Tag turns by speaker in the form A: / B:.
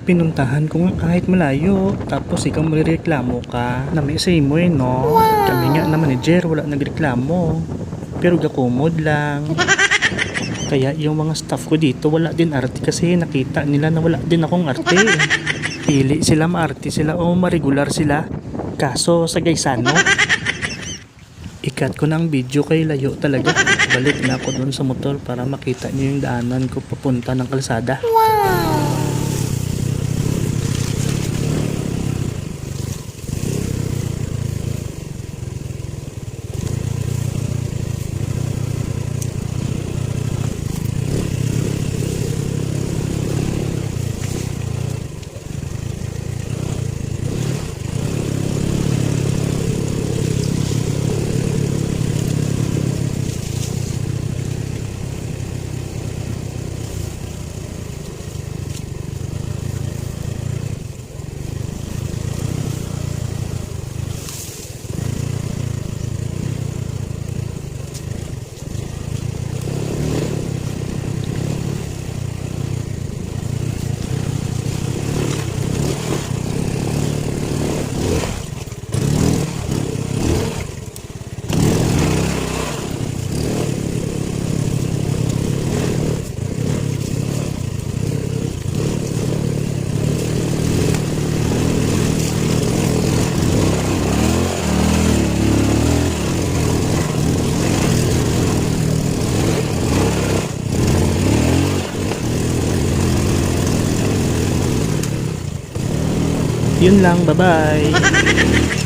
A: Pinuntahan ko nga kahit malayo. Tapos ikaw marireklamo ka. Nami sa imo no? Kami nga na manager, wala nagreklamo. Pero gakumod lang. Kaya yung mga staff ko dito wala din arte kasi nakita nila na wala din akong arte. Pili sila maarte sila o maregular sila. Kaso sa gaysano. Ikat ko ng video kay layo talaga. Balik na ako doon sa motor para makita niyo yung daanan ko papunta ng kalsada. Yun lang, bye-bye.